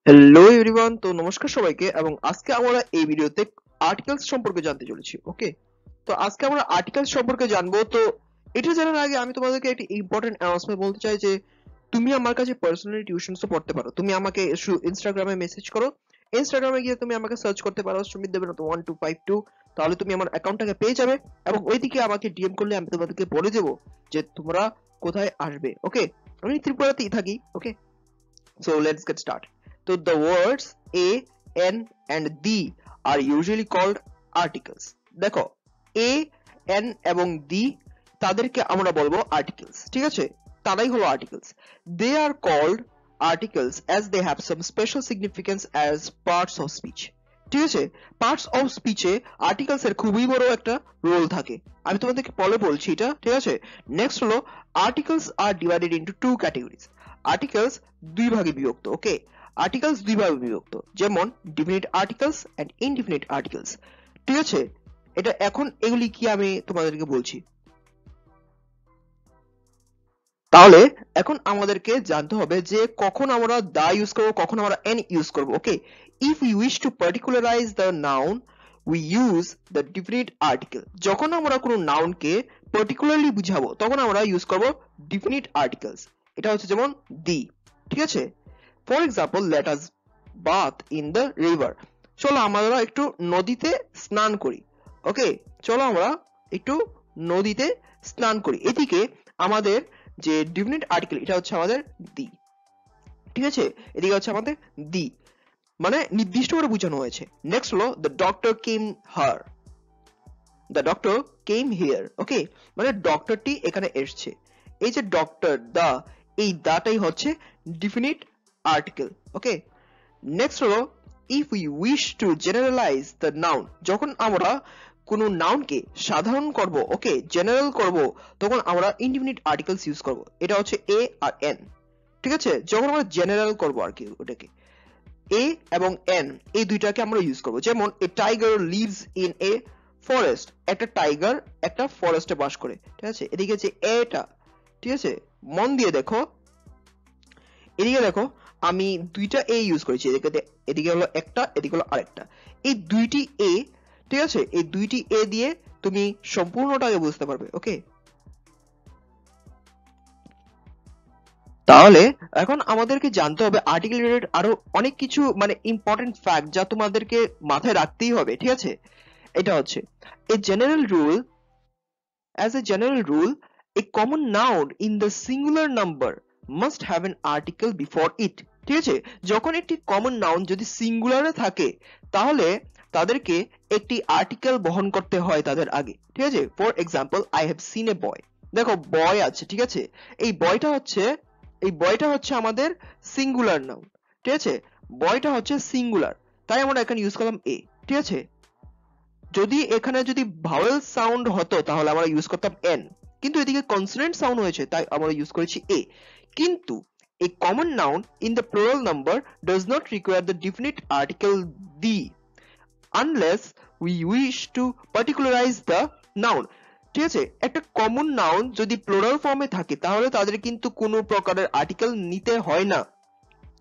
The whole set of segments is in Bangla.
হ্যালো এভরিওয়ান, তো নমস্কার সবাইকে। এবং আজকে আমরা এই ভিডিওতে আর্টিকেলস সম্পর্কে জানতে চলেছি। ওকে, তো আজকে আমরা আর্টিকেলস সম্পর্কে জানবো। তো এটা জানার আগে আমি তোমাদেরকে একটি ইম্পর্টেন্ট অ্যানাউন্সমেন্ট বলতে চাই যে তুমি আমার কাছে পার্সোনালি টিউশনসও পড়তে পারো। তুমি আমাকে ইনস্টাগ্রামে মেসেজ করো। ইনস্টাগ্রামে গিয়ে তুমি আমাকে সার্চ করতে পারো সুমিত দেবনাথ 1252, তাহলে তুমি আমার অ্যাকাউন্টটাকে পেয়ে যাবে এবং ওইদিকে আমাকে ডিএম করলে আমি তোমাদেরকে বলে দেবো যে তোমরা কোথায় আসবে। ওকে, আমি ত্রিপুরাতেই থাকি। ওকে, so let's get started. So the words a, n and the are usually called articles. দেখো, a, n এবং the তাদেরকে আমরা বলবো articles। ঠিক আছে, তারাই হলো articles. They are called articles as they have some special significance as parts of speech. ঠিক আছে, পার্টস অফ স্পিচে আর্টিকেলস এর খুবই বড় একটা রোল থাকে। আমি তোমাদেরকে পরে বলছি এটা। ঠিক আছে, নেক্সট হলো articles are divided into two categories. Articles দুই ভাগে বিভক্ত। ওকে, আর্টিকেলস দুই ভাগে বিভক্ত, যেমন definite articles and indefinite articles. ঠিক আছে, এটা এখন এগুলি কি আমি তোমাদেরকে বলছি। তাহলে এখন আমাদেরকে জানতে হবে যে কখন আমরা দা ইউজ করব, কখন আমরা এন ইউজ করব। Okay, if you wish to particularise the noun we use the definite article. যখন আমরা কোনো নাউনকে পার্টিকুলারলি বুঝাবো তখন আমরা ইউজ করব ডিফিনিট আর্টিকেলস। এটা হচ্ছে যেমন দি। ঠিক আছে, for example let us bath in the river. চলো আমরা একটু নদীতে স্নান করি। ওকে, চলো আমরা একটু নদীতে স্নান করি। এদিকে আমাদের যে ডিফিনিট আর্টিকেল এটা হচ্ছে আমাদের দি। ঠিক আছে, এদিকে হচ্ছে আমাদের দি, মানে নির্দিষ্ট করে বোঝানো হয়েছে। নেক্সট হলো the doctor came here, the doctor came here. Okay, মানে ডক্টরটি এখানে এসছে। এই যে ডক্টর দা, এই দাটাই হচ্ছে ডিফিনিট আর্টিকেল। ওকে, নেক্সট হলো if we wish to generalise the noun. যখন আমরা কোনো নাউনকে সাধারণ করব, ওকে, জেনারেল করব, তখন আমরা ইনডিফিনিট আর্টিকেলস ইউজ করব। এটা হচ্ছে এ আর এন। ঠিক আছে, যখন আমরা জেনারেল করব আর কি, ওটাকে এ এবং এন এই দুইটাকে আমরা ইউজ করব। যেমন a tiger lives in a forest, একটা টাইগার একটা ফরেস্টে বাস করে। ঠিক আছে, এদিকে যে এটা, ঠিক আছে, মন দিয়ে দেখো, এদিকে দেখো আমি দুইটা এ ইউজ করেছি। এদিকে হলো একটা, এদিকে হলো আরেকটা। এই দুইটি এ, ঠিক আছে, এই দুইটি এ দিয়ে তুমি সম্পূর্ণটাকে বুঝতে পারবে। ওকে, তাহলে এখন আমাদেরকে জানতে হবে আর্টিকেল রিলেটেড আরো অনেক কিছু, মানে ইম্পর্টেন্ট ফ্যাক্ট যা তোমাদেরকে মাথায় রাখতেই হবে। ঠিক আছে, এটা হচ্ছে a general rule, as a general rule a common noun in the singular number must have an article before it. ঠিক আছে, যখন একটি কমন নাউন যদি সিঙ্গুলারে থাকে তাহলে তাদেরকে একটি আর্টিকেল বহন করতে হয় তাদের আগে। ঠিক আছে, for example I have seen a boy. দেখো বয় আছে, ঠিক আছে, এই বয়টা হচ্ছে আমাদের সিঙ্গুলার নাউন। ঠিক আছে, বয়টা হচ্ছে সিঙ্গুলার, তাই আমরা এখানে ইউজ করলাম এ। ঠিক আছে, যদি এখানে যদি ভাওয়েল সাউন্ড হতো তাহলে আমরা ইউজ করতাম এন, কিন্তু এদিকে কনসোনেন্ট সাউন্ড হয়েছে তাই আমরা ইউজ করেছি এ। কিন্তু a common noun in the plural number does not require the definite article the unless we wish to particularize the noun. ঠিক আছে, একটা কমন নাউন যদি প্লুরাল ফর্মে থাকে তাহলে তাদের কিন্তু কোনো প্রকারের আর্টিকেল নিতে হয় না।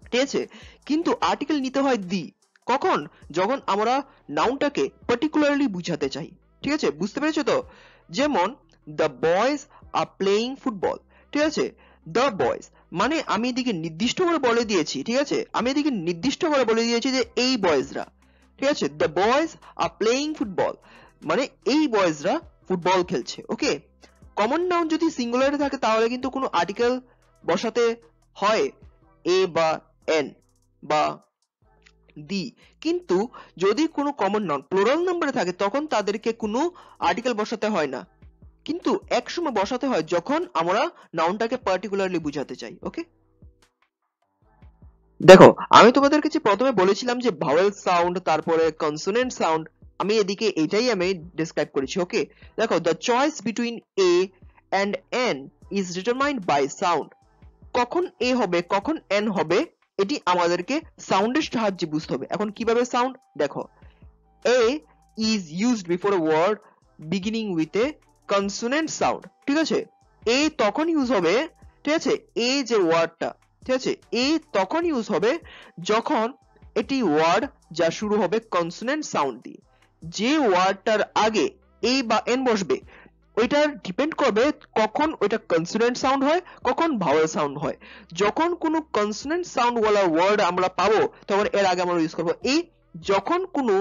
ঠিক আছে, কিন্তু আর্টিকেল নিতে হয় দি। কখন? যখন আমরা নাউনটাকে পার্টিকুলারলি বুঝাতে চাই। ঠিক আছে, বুঝতে পেরেছো তো? যেমন the boys are playing football. ঠিক আছে, দ্য বয়েজ মানে আমি এদিকে নির্দিষ্ট করে বলে দিয়েছি। ঠিক আছে, আমি এদিকে নির্দিষ্ট করে বলে দিয়েছি যে এই বয়েজরা, ঠিক আছে, the boys are playing football মানে এই বয়েজরা ফুটবল খেলছে। ওকে, কমন নাউন যদি সিঙ্গুলারে থাকে তাহলে কিন্তু কোনো আর্টিকেল বসাতে হয় এ বা এন বা দি। কিন্তু যদি কোনো কমন নাউন প্লুরাল নাম্বারে থাকে তখন তাদেরকে কোনো আর্টিকেল বসাতে হয় না, কিন্তু একসময় বসাতে হয় যখন আমরা নাউনটাকে পার্টিকুলারলি বুঝাতে চাই। ওকে, দেখো আমি তোমাদের কাছে প্রথমে বলেছিলাম যে ভাওয়েল সাউন্ড তারপরে কনসোনেন্ট সাউন্ড, আমি এদিকে এটাই আমি ডেসক্রাইব করেছি। ওকে, দেখো the choice between a and an is determined by sound. কখন এ হবে কখন এন হবে এটি আমাদেরকে সাউন্ডের সাহায্যে বুঝতে হবে। এখন কিভাবে সাউন্ড, দেখো a is used before a word beginning with a consonant sound. ঠিক আছে, এ তখন ইউজ হবে, ঠিক আছে, এ যে ওয়ার্ডটা ঠিক আছে, এ তখন ইউজ হবে যখন এটি ওয়ার্ড যা শুরু হবে কনসোনেন্ট সাউন্ড দিয়ে। যে ওয়ার্ডটার আগে এ বা এন বসবে ওইটা ডিপেন্ড করবে কখন ওইটা কনসোনেন্ট সাউন্ড হয়, কখন ভাওয়েল সাউন্ড হয়। যখন কোনো কনসোনেন্ট সাউন্ড ওয়ালা ওয়ার্ড আমরা পাবো তখন এর আগে আমরা ইউজ করবো এ, যখন কোনো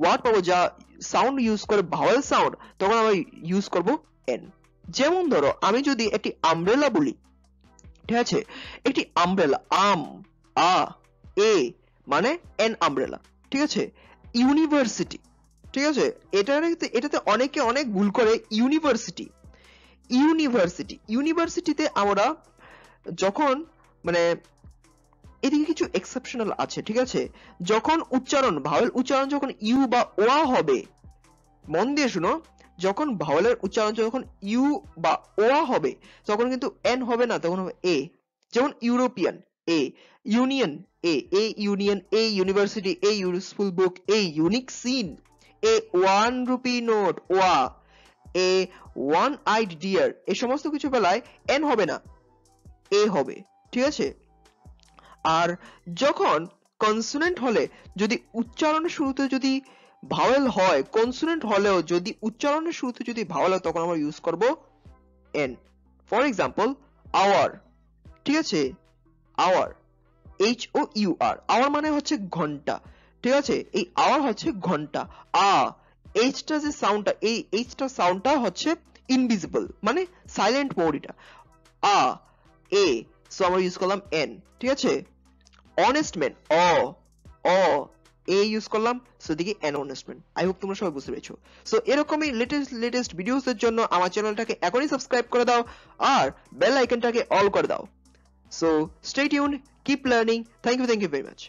ওয়ার্ড পাবো যা সাউন্ড ইউজ করে ভাওয়েল সাউন্ড তখন আমরা ইউজ করব এন। যেমন ধরো আমি যদি একটি আমব্রেলা বলি, ঠিক আছে, একটি আমব্রেলা, এ মানে এন আমব্রেলা, ঠিক আছে। ইউনিভার্সিটি, ঠিক আছে, এটাতে অনেকে অনেক ভুল করে। ইউনিভার্সিটিতে আমরা যখন মানে এদিকে কিছু এক্সেপশনাল আছে, ঠিক আছে, যখন উচ্চারণ ভাওয়েল উচ্চারণ যখন ইউ বা ওয়া হবে, মন দিয়ে শুনো, যখন ভাওয়েলের উচ্চারণ যখন ইউ বা ওয়া হবে তখন কিন্তু এন হবে না, তখন হবে এ। যেমন European a, union a, union a, university a, useful book a, unique scene a, 1 rupee note ওয়া, এ 1 আইড ডিয়ার, এই সমস্ত কিছু বেলায় এন হবে না, এ হবে, ঠিক আছে। আর যখন কনসোনেন্ট হলে যদি উচ্চারণের শুরুতে যদি ভাওয়েল হয়, কনসোনেন্ট হলেও যদি উচ্চারণের শুরুতে যদি ভাওয়েল হয় তখন আমরা ইউজ করব এন। ফর এক্সাম্পল আওয়ার, ঠিক আছে, আওয়ার HOUR, আওয়ার মানে হচ্ছে ঘন্টা, ঠিক আছে, এই আওয়ার হচ্ছে ঘন্টা। এইচটা যে সাউন্ডটা, এই এইচটা সাউন্ডটা হচ্ছে ইনভিজিবল মানে সাইলেন্ট মোড, এটা এ, সো আমরা ইউজ করলাম এন, ঠিক আছে। অনেস্ট ম্যান এ ইউজ করলাম, সো দিকে N honest man. I hope তোমরা সবাই বুঝতে পেরেছো। সো এরকমই লেটেস্ট ভিডিওস এর জন্য আমার চ্যানেলটাকে এখনই সাবস্ক্রাইব করে দাও আর বেল আইকনটাকে অল করে দাও। So stay tuned, keep learning. Thank you very much.